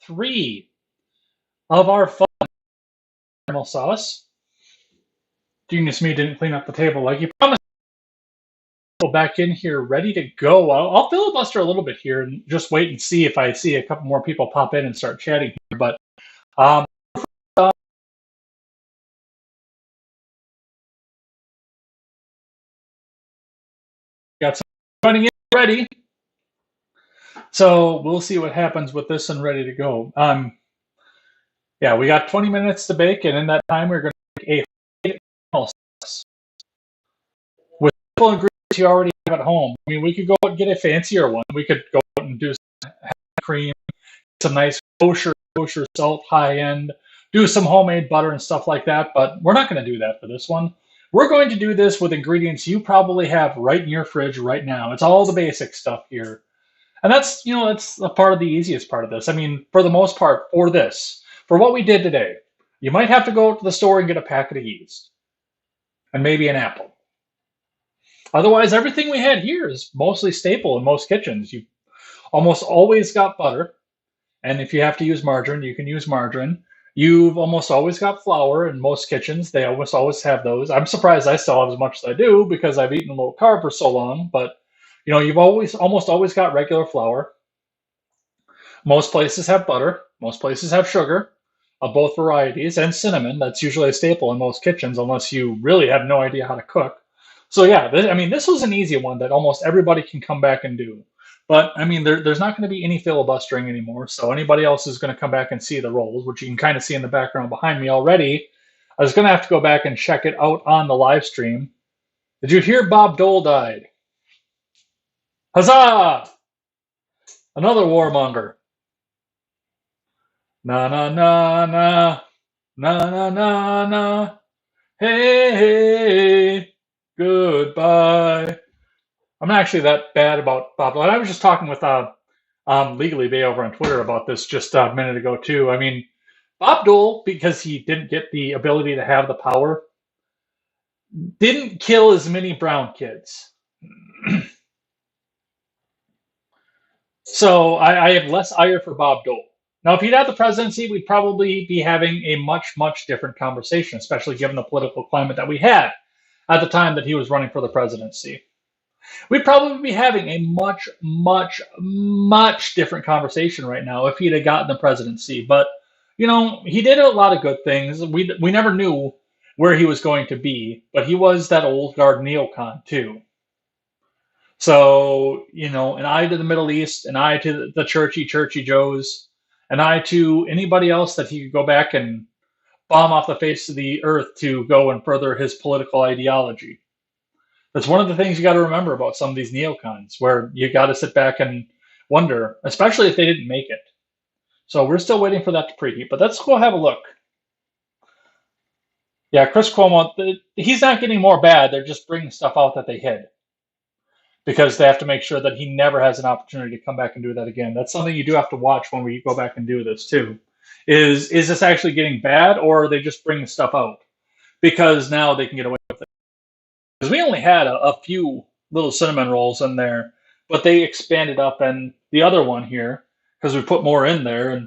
three of our fun caramel sauce. Genius me didn't clean up the table like you promised. Go back in here ready to go. I'll filibuster a little bit here and just wait and see if I see a couple more people pop in and start chatting here. But um, got some running in ready. So we'll see what happens with this and ready to go. Yeah, we got 20 minutes to bake, and in that time, we're going to make a caramel sauce with simple ingredients you already have at home. I mean, we could go out and get a fancier one. We could go out and do some cream, some nice kosher salt, high end, do some homemade butter and stuff like that. But we're not going to do that for this one. We're going to do this with ingredients you probably have right in your fridge right now. It's all the basic stuff here. And that's a part of the easiest part of this. I mean, for the most part, for what we did today, you might have to go to the store and get a packet of yeast and maybe an apple. Otherwise, everything we had here is mostly staple in most kitchens. You almost always got butter, and if you have to use margarine, you can use margarine. You've almost always got flour in most kitchens. They almost always have those. I'm surprised I still have as much as I do because I've eaten low carb for so long, but you've almost always got regular flour. Most places have butter. Most places have sugar of both varieties and cinnamon. That's usually a staple in most kitchens unless you really have no idea how to cook. So yeah, this was an easy one that almost everybody can come back and do. But I mean, there's not going to be any filibustering anymore. So anybody else is going to come back and see the rolls, which you can kind of see in the background behind me already. I was going to have to go back and check it out on the live stream. Did you hear Bob Dole died? Huzzah! Another warmonger. Na na na na na na na na. Hey, hey, goodbye. I'm not actually that bad about Bob Dole. I was just talking with Legally Bay over on Twitter about this just a minute ago too. I mean, Bob Dole, because he didn't get the ability to have the power, didn't kill as many brown kids. So I have less ire for Bob Dole. Now, if he'd had the presidency, we'd probably be having a much, much different conversation, especially given the political climate that we had at the time that he was running for the presidency. We'd probably be having a much, much, much different conversation right now if he'd have gotten the presidency. But, he did a lot of good things. We never knew where he was going to be, but he was that old guard neocon, too. So, an eye to the Middle East, an eye to the churchy Joes, an eye to anybody else that he could go back and bomb off the face of the earth to go and further his political ideology. That's one of the things you got to remember about some of these neocons, where you got to sit back and wonder, especially if they didn't make it. So we're still waiting for that to preheat, but let's go have a look. Yeah, Chris Cuomo, he's not getting more bad. They're just bringing stuff out that they hid because they have to make sure that he never has an opportunity to come back and do that again. That's something you do have to watch when we go back and do this too. Is this actually getting bad, or are they just bringing stuff out because now they can get away with it? Because we only had a few little cinnamon rolls in there, but they expanded up, and the other one here, because we put more in there and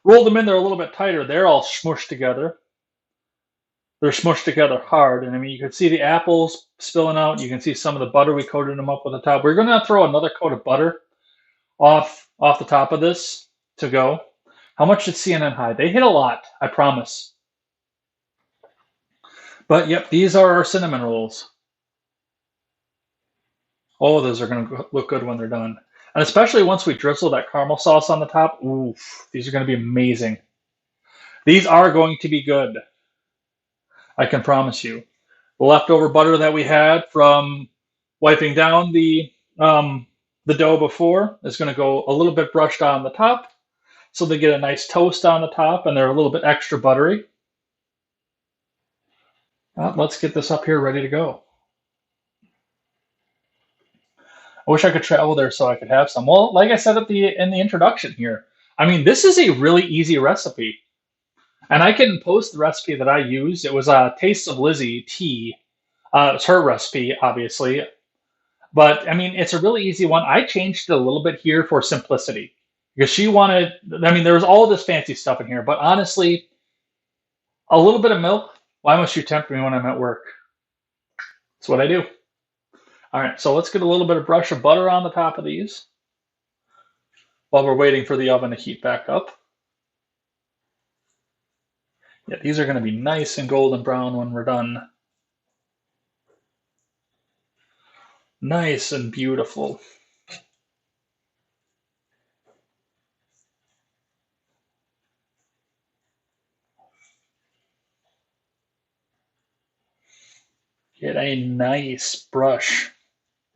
rolled them in there a little bit tighter, they're all smushed together. They're smushed together hard, and I mean, you can see the apples spilling out. You can see some of the butter we coated them up with the top. We're going to throw another coat of butter off the top of this to go. How much did CNN hide? They hit a lot, I promise. But yep, these are our cinnamon rolls. Oh, those are going to look good when they're done. And especially once we drizzle that caramel sauce on the top. Oof, these are going to be amazing. These are going to be good. I can promise you. The leftover butter that we had from wiping down the dough before is going to go a little bit brushed on the top, so they get a nice toast on the top, and they're a little bit extra buttery. Let's get this up here ready to go. I wish I could travel there so I could have some. Well, like I said in the introduction here, I mean, this is a really easy recipe. And I can post the recipe that I used. It was Taste of Lizzie tea. It's her recipe, obviously. But, I mean, it's a really easy one. I changed it a little bit here for simplicity. because she wanted. I mean, there was all this fancy stuff in here, but honestly, a little bit of milk. Why must you tempt me when I'm at work? That's what I do. All right, so let's get a little bit of brush of butter on the top of these while we're waiting for the oven to heat back up. Yeah, these are going to be nice and golden brown when we're done. Nice and beautiful. Get a nice brush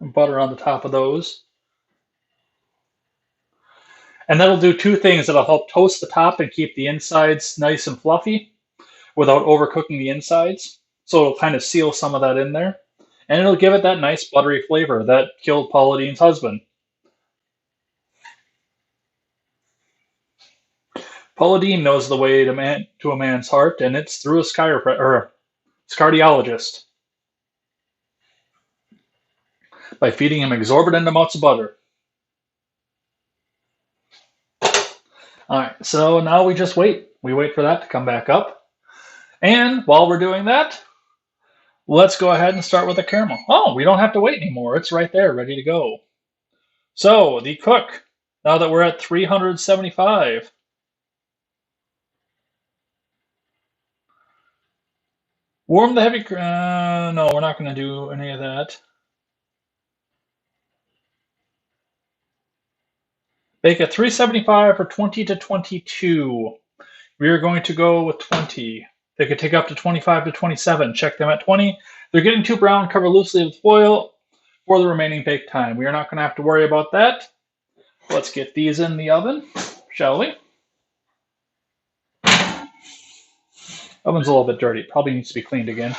of butter on the top of those. And that'll do two things. It'll help toast the top and keep the insides nice and fluffy without overcooking the insides. So it'll kind of seal some of that in there. And it'll give it that nice buttery flavor that killed Paula Deen's husband. Paula Deen knows the way to a man's heart, and it's through his cardiologist by feeding him exorbitant amounts of butter. All right, so now we just wait. We wait for that to come back up. And while we're doing that, let's go ahead and start with the caramel. Oh, we don't have to wait anymore. It's right there, ready to go. So the cook, now that we're at 375, warm the heavy. No, we're not going to do any of that. Bake at 375 for 20 to 22. We are going to go with 20. They could take up to 25 to 27. Check them at 20. They're getting too brown. Cover loosely with foil for the remaining bake time. We are not going to have to worry about that. Let's get these in the oven, shall we? Oven's a little bit dirty. Probably needs to be cleaned again.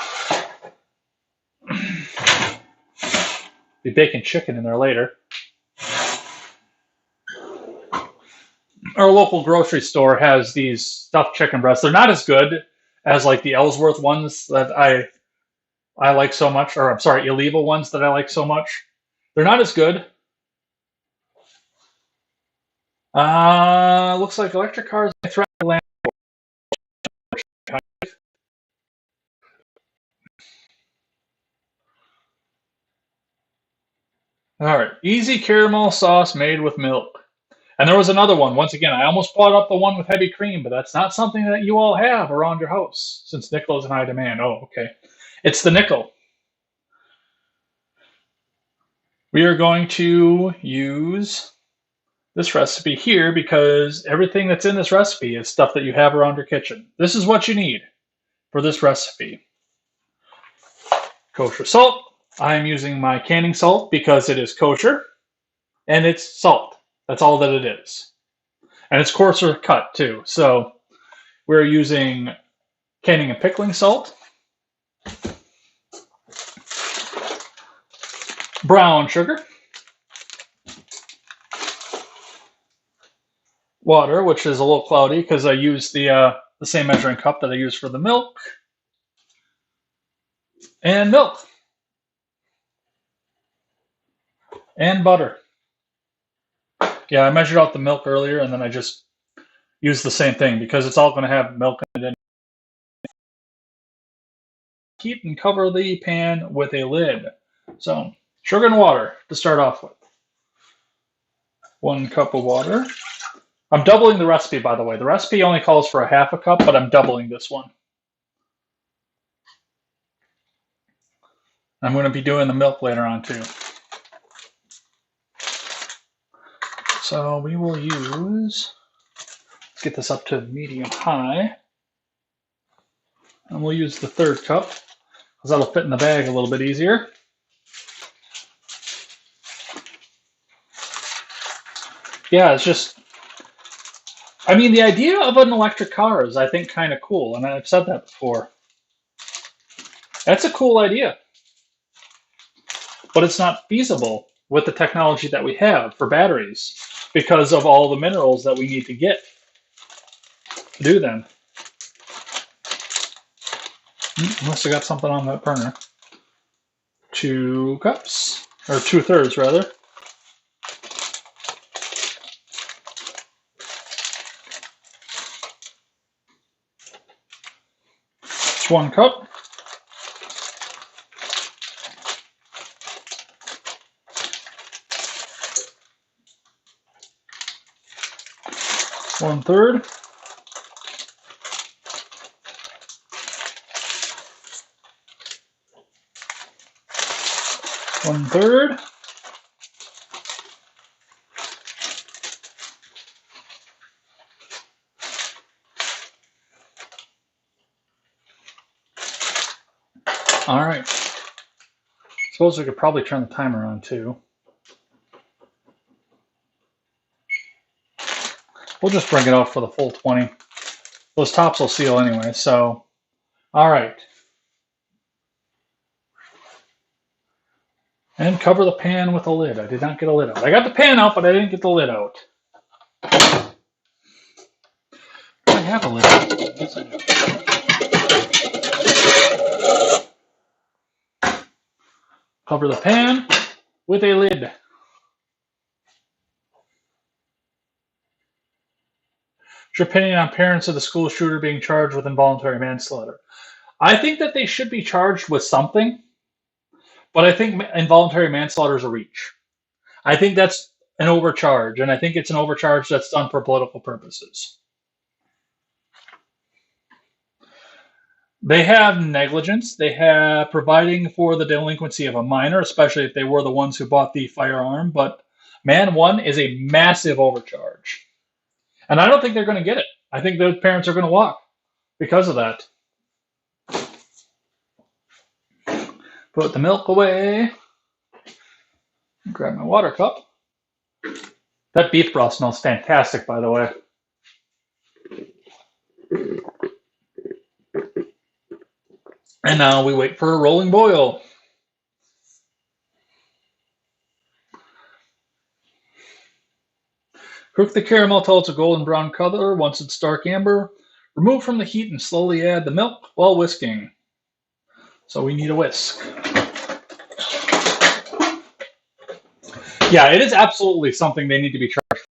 Be baking chicken in there later. Our local grocery store has these stuffed chicken breasts. They're not as good as like the Ellsworth ones that I like so much, or I'm sorry, Illevo ones that I like so much. They're not as good. Looks like electric cars may threaten the land. All right, easy caramel sauce made with milk. And there was another one. Once again, I almost brought up the one with heavy cream, but that's not something that you all have around your house since nickel is in high demand. Oh, okay. It's the nickel. We are going to use this recipe here because everything that's in this recipe is stuff that you have around your kitchen. This is what you need for this recipe. Kosher salt. I'm using my canning salt because it is kosher and it's salt. That's all that it is. And it's coarser cut too. So we're using canning and pickling salt, brown sugar, water, which is a little cloudy because I used the same measuring cup that I used for the milk, and milk, and butter. Yeah, I measured out the milk earlier, and then I just used the same thing because it's all going to have milk in it. Heat and cover the pan with a lid. So, sugar and water to start off with. 1 cup of water. I'm doubling the recipe, by the way. The recipe only calls for a half a cup, but I'm doubling this one. I'm going to be doing the milk later on, too. So we will use, let's get this up to medium high. And we'll use the 3rd cup because that'll fit in the bag a little bit easier. Yeah, it's just, I mean, the idea of an electric car is, I think, kind of cool. And I've said that before. That's a cool idea. But it's not feasible with the technology that we have for batteries because of all the minerals that we need to get to do them. Must have got something on that burner. 2 cups, or 2/3 rather. Just 1 cup. One third. One third. All right. Suppose we could probably turn the timer on too. We'll just bring it out for the full 20. Those tops will seal anyway, so. All right. And cover the pan with a lid. I did not get a lid out. I got the pan out, but I didn't get the lid out. I have a lid out. Yes, I do. Cover the pan with a lid. What's your opinion on parents of the school shooter being charged with involuntary manslaughter? I think that they should be charged with something, but I think involuntary manslaughter is a reach. I think that's an overcharge, and I think it's an overcharge that's done for political purposes. They have negligence. They have providing for the delinquency of a minor, especially if they were the ones who bought the firearm. But man, 1 is a massive overcharge. And I don't think they're going to get it. I think those parents are going to walk because of that. Put the milk away. Grab my water cup. That beef broth smells fantastic, by the way. And now we wait for a rolling boil. Cook the caramel till it's a golden brown color. Once it's dark amber, remove from the heat and slowly add the milk while whisking. So we need a whisk. Yeah, it is absolutely something they need to be charged for.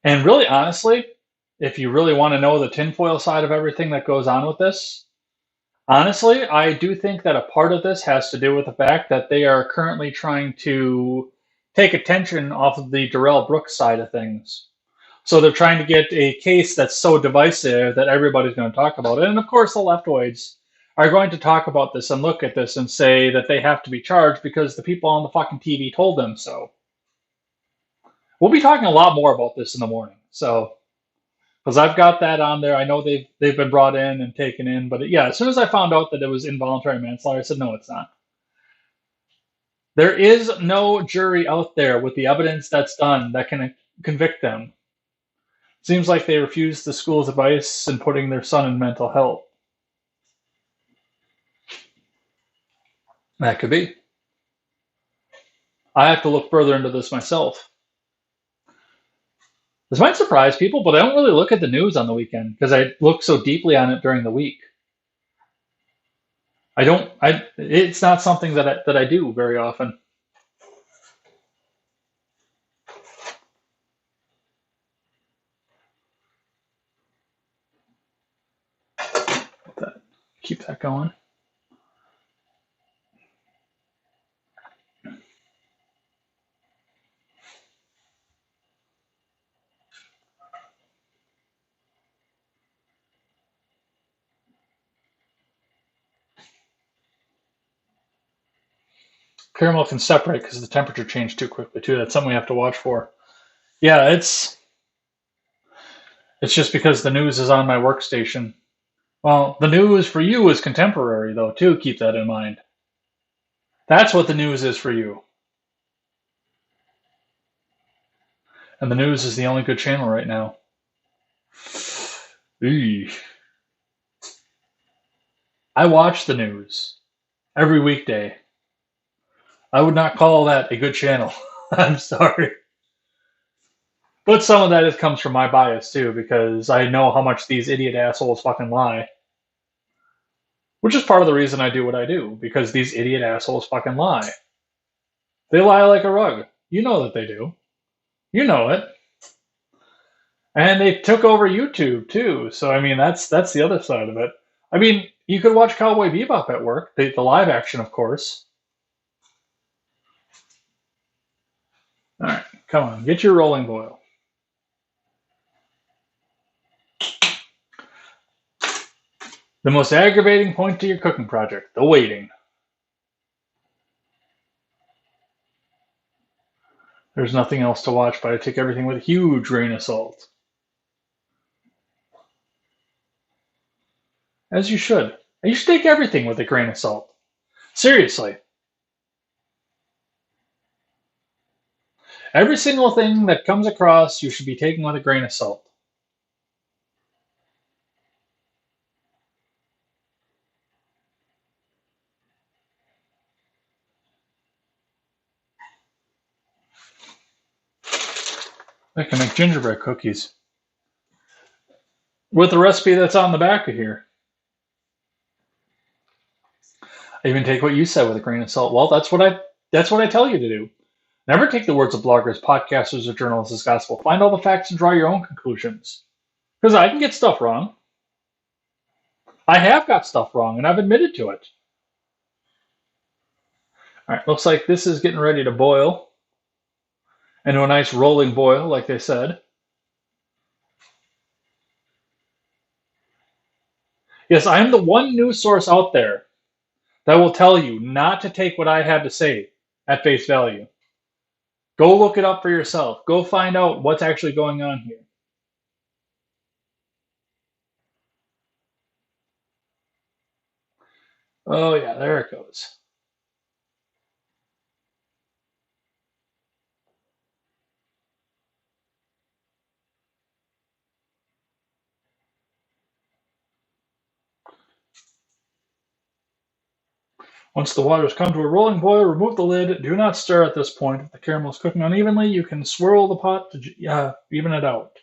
And really, honestly, if you really want to know the tinfoil side of everything that goes on with this, honestly, I do think that a part of this has to do with the fact that they are currently trying to take attention off of the Darrell Brooks side of things. So they're trying to get a case that's so divisive that everybody's going to talk about it. And of course, the leftoids are going to talk about this and look at this and say that they have to be charged because the people on the fucking TV told them so. We'll be talking a lot more about this in the morning. So, because I've got that on there. I know they've been brought in and taken in. But yeah, as soon as I found out that it was involuntary manslaughter, I said, no, it's not. There is no jury out there with the evidence that's done that can convict them. Seems like they refused the school's advice in putting their son in mental health. That could be. I have to look further into this myself. This might surprise people, but I don't really look at the news on the weekend because I look so deeply on it during the week. It's not something that I do very often. Keep that going. Caramel can separate because the temperature changed too quickly too. That's something we have to watch for. Yeah, it's just because the news is on my workstation. Well, the news for you is contemporary though too. Keep that in mind. That's what the news is for you. And the news is the only good channel right now. Eesh. I watch the news every weekday. I would not call that a good channel. I'm sorry. But some of that comes from my bias too, because I know how much these idiot assholes fucking lie. Which is part of the reason I do what I do, because these idiot assholes fucking lie. They lie like a rug. You know that they do. You know it. And they took over YouTube too. So I mean, that's the other side of it. I mean, you could watch Cowboy Bebop at work, the live action, of course. All right, come on, get your rolling boil. The most aggravating point to your cooking project: the waiting. There's nothing else to watch, but I take everything with a huge grain of salt. As you should. You should take everything with a grain of salt. Seriously. Every single thing that comes across, you should be taking with a grain of salt. I can make gingerbread cookies with the recipe that's on the back of here. I even take what you said with a grain of salt. Well, that's what I tell you to do. Never take the words of bloggers, podcasters, or journalists as gospel. Find all the facts and draw your own conclusions. Because I can get stuff wrong. I have got stuff wrong, and I've admitted to it. All right, looks like this is getting ready to boil into a nice rolling boil, like they said. Yes, I am the one news source out there that will tell you not to take what I have to say at face value. Go look it up for yourself. Go find out what's actually going on here. Oh, yeah, there it goes. Once the water has come to a rolling boil, remove the lid. Do not stir at this point. If the caramel is cooking unevenly, you can swirl the pot to even it out.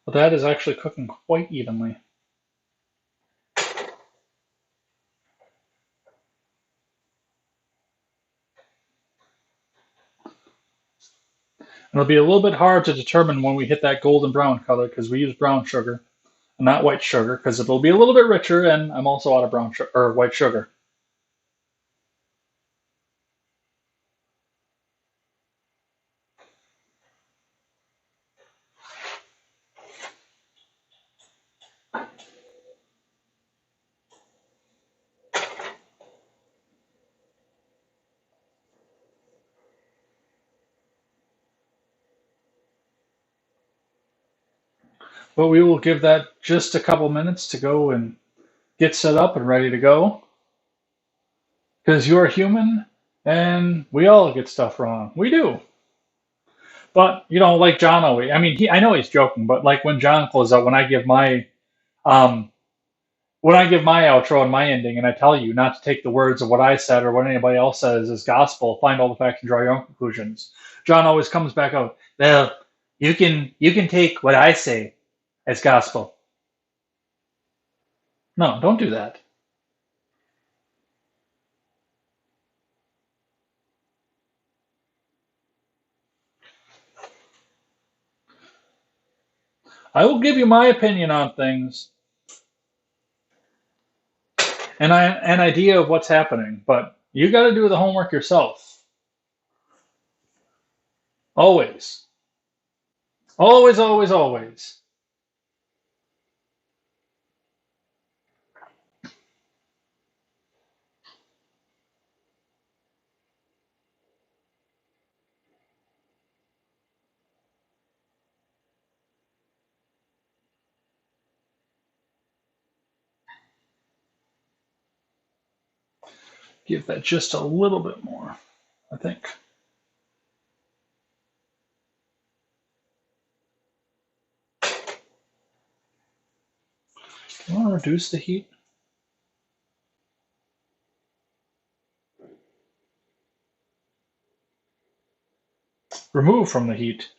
But that is actually cooking quite evenly. It'll be a little bit hard to determine when we hit that golden brown color because we use brown sugar and not white sugar because it'll be a little bit richer and I'm also out of brown sugar or white sugar. But we will give that just a couple minutes to go and get set up and ready to go because you're human and we all get stuff wrong. We do. But like John always. I mean, I know he's joking, but like when John closes out, um, when I give my outro and my ending, and I tell you not to take the words of what I said or what anybody else says as gospel, find all the facts and draw your own conclusions. John always comes back out. Well, you can take what I say as gospel. No, don't do that. I will give you my opinion on things and an idea of what's happening, but you got to do the homework yourself. Always, always, always, always. Give that just a little bit more, I think. Do you want to reduce the heat? Remove from the heat.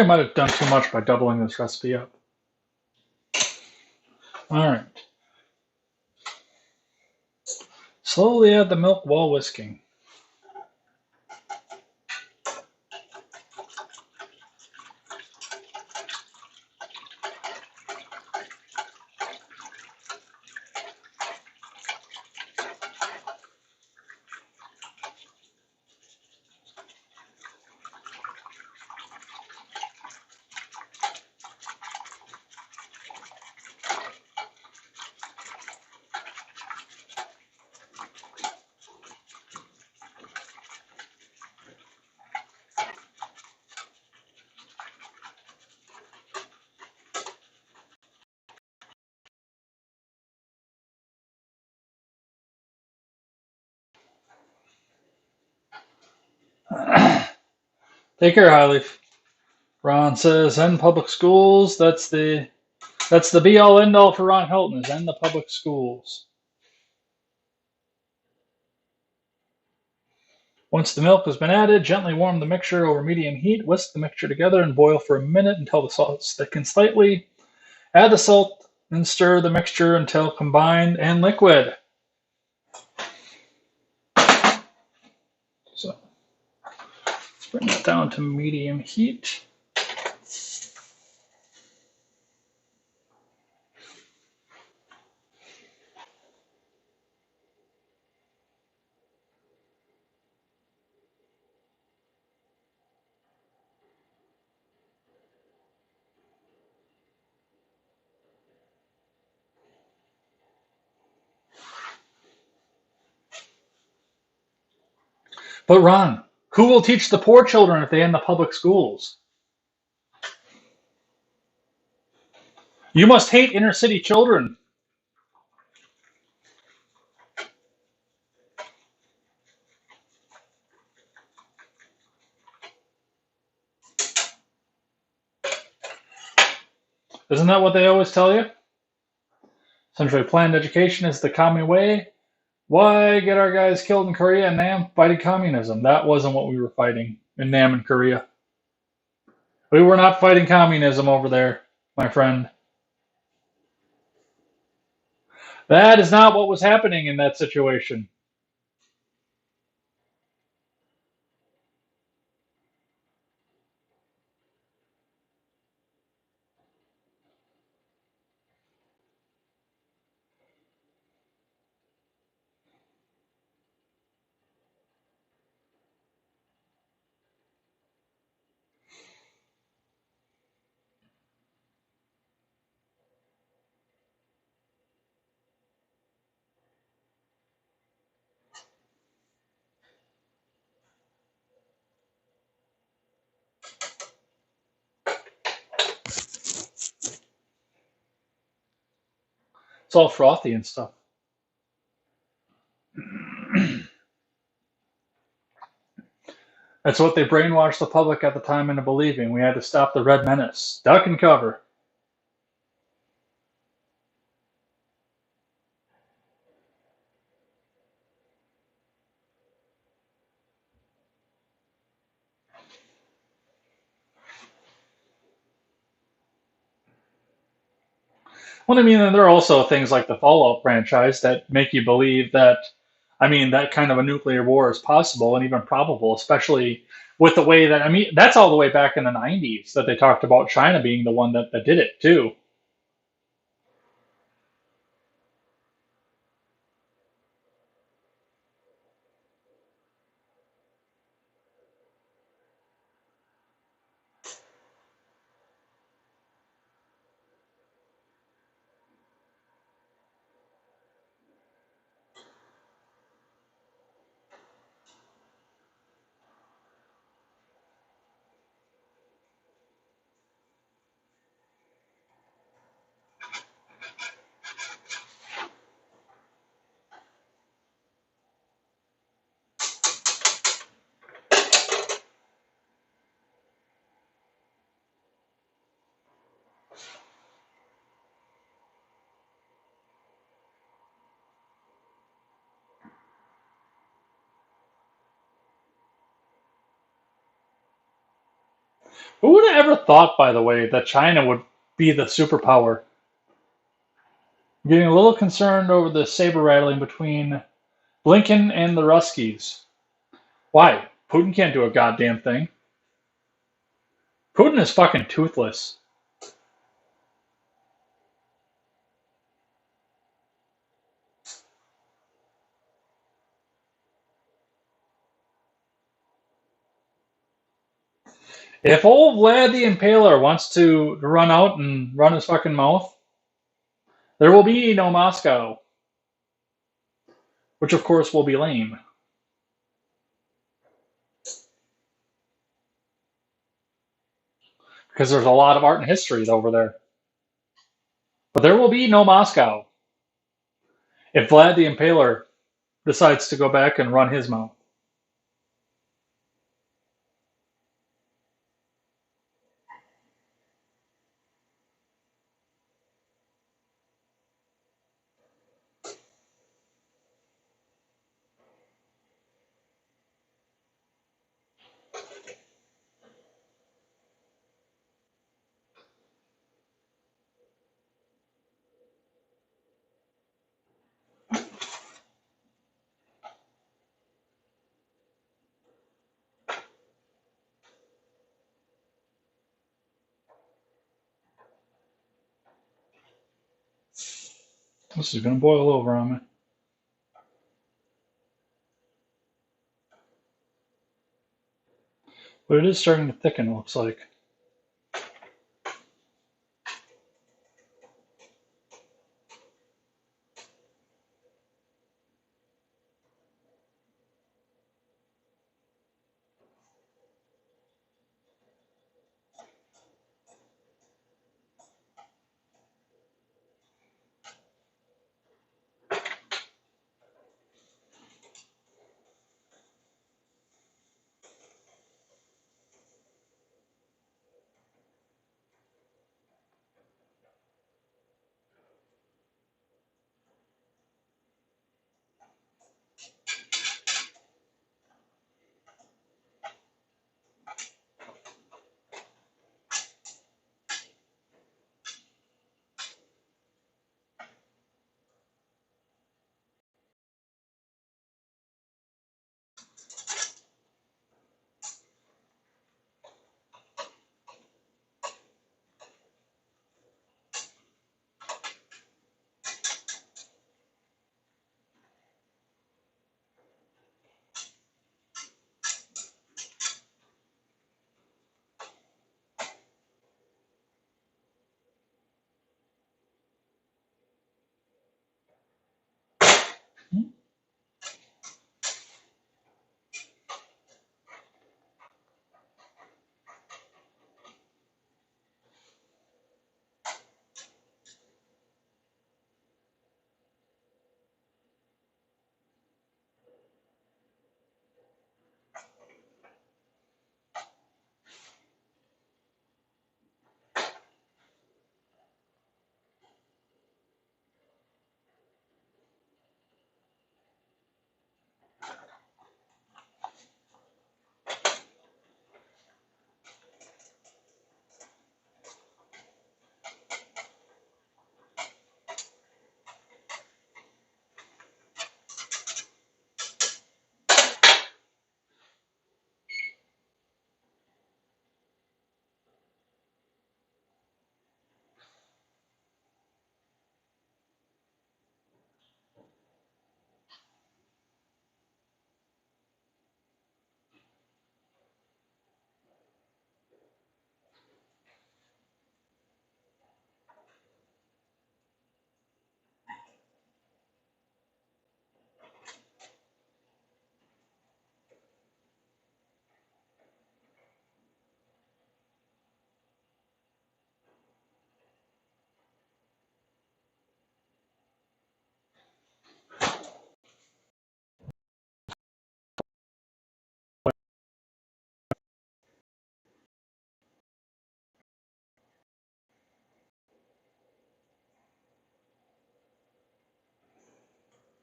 I might have done too much by doubling this recipe up. Alright. Slowly add the milk while whisking. Take care, Highleaf. Ron says, end public schools. That's the be all end all for Ron Helton, is end the public schools. Once the milk has been added, gently warm the mixture over medium heat. Whisk the mixture together and boil for a minute until the salt thickens slightly. Add the salt and stir the mixture until combined and liquid. So let's bring that down to medium heat. But Ron, who will teach the poor children if they end the public schools? You must hate inner city children. Isn't that what they always tell you? Centrally planned education is the common way. Why get our guys killed in Korea and Nam fighting communism? That wasn't what we were fighting in Nam and Korea. We were not fighting communism over there, my friend. That is not what was happening in that situation. It's all frothy and stuff. That's what they brainwashed the public at the time into believing. We had to stop the Red Menace. Duck and cover. Well, I mean, and there are also things like the Fallout franchise that make you believe that, I mean, that kind of a nuclear war is possible and even probable, especially with the way that, I mean, that's all the way back in the 90s that they talked about China being the one that did it, too. Who would have ever thought, by the way, that China would be the superpower? I'm getting a little concerned over the saber rattling between Blinken and the Ruskies. Why? Putin can't do a goddamn thing. Putin is fucking toothless. If old Vlad the Impaler wants to run out and run his fucking mouth, there will be no Moscow, which of course will be lame because there's a lot of art and history over there. But there will be no Moscow if Vlad the Impaler decides to go back and run his mouth. This is going to boil over on me. But it is starting to thicken, it looks like.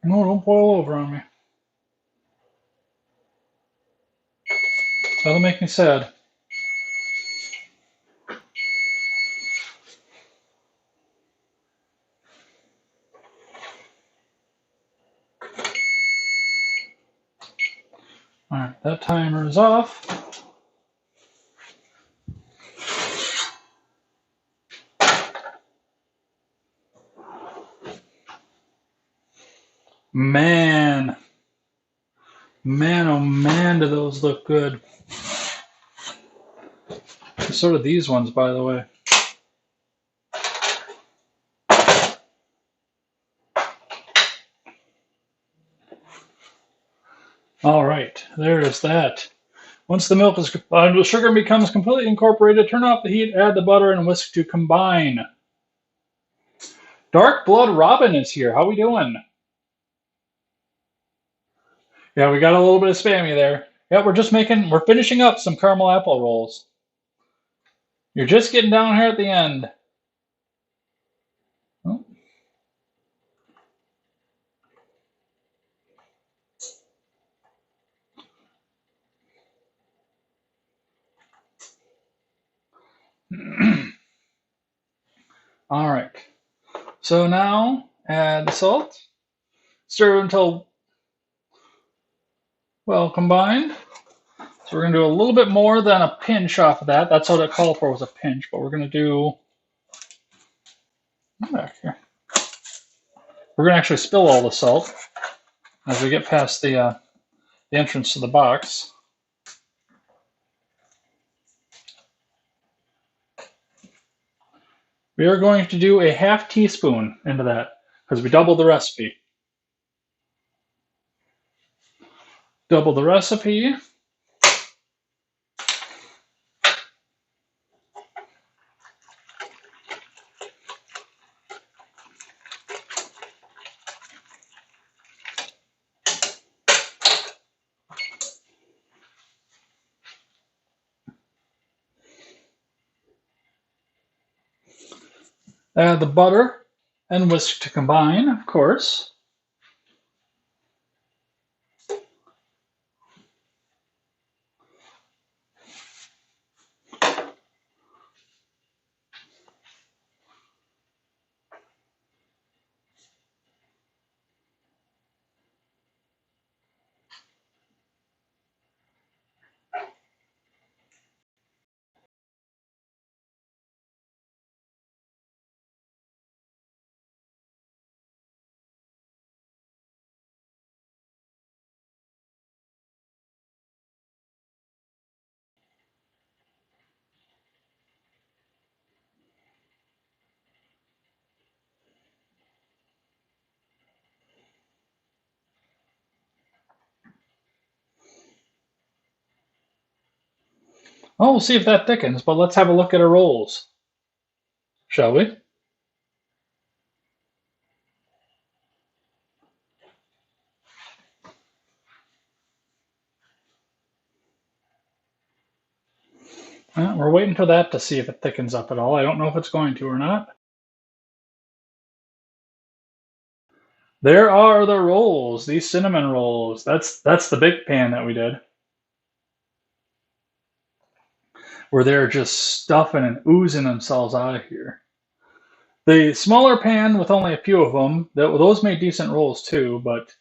No, don't boil over on me. That'll make me sad. Alright, that timer is off. Man, oh man, do those look good. So do these ones, by the way. All right, there is that. Once the milk is the sugar becomes completely incorporated, turn off the heat, add the butter, and whisk to combine. Dark Blood Robin is here. How we doing? Yeah, we got a little bit of spammy there. Yeah, we're finishing up some caramel apple rolls. You're just getting down here at the end. Oh. All right. So now add the salt. Stir until well combined. So we're going to do a little bit more than a pinch off of that. That's what it called for, was a pinch. But we're going to do back here. We're going to actually spill all the salt as we get past the entrance to the box. We are going to do a half teaspoon into that because we doubled the recipe. Double the recipe. Add the butter and whisk to combine, of course. Oh, we'll see if that thickens, but let's have a look at our rolls, shall we? We're waiting for that to see if it thickens up at all. I don't know if it's going to or not. There are the rolls, these cinnamon rolls. That's the big pan that we did, where they're just stuffing and oozing themselves out of here. The smaller pan with only a few of them, those made decent rolls too, but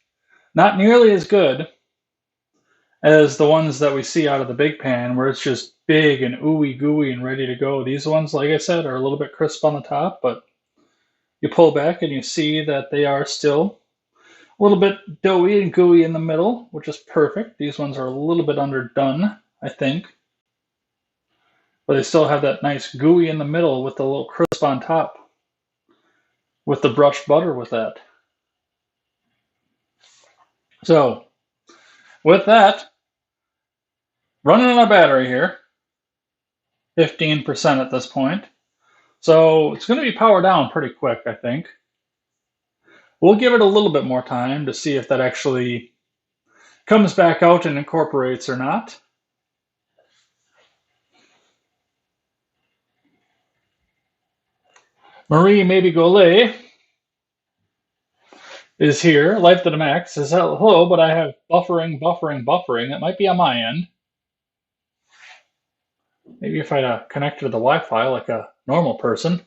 not nearly as good as the ones that we see out of the big pan, where it's just big and ooey gooey and ready to go. These ones, like I said, are a little bit crisp on the top, but you pull back and you see that they are still a little bit doughy and gooey in the middle, which is perfect. These ones are a little bit underdone, I think. But they still have that nice gooey in the middle with the little crisp on top with the brushed butter with that. So, with that, running on a battery here, 15% at this point. So it's going to be powered down pretty quick, I think. We'll give it a little bit more time to see if that actually comes back out and incorporates or not. Marie Maybe Goulet is here. Life to the Max says hello, but I have buffering. It might be on my end. Maybe if I connect to the Wi-Fi like a normal person.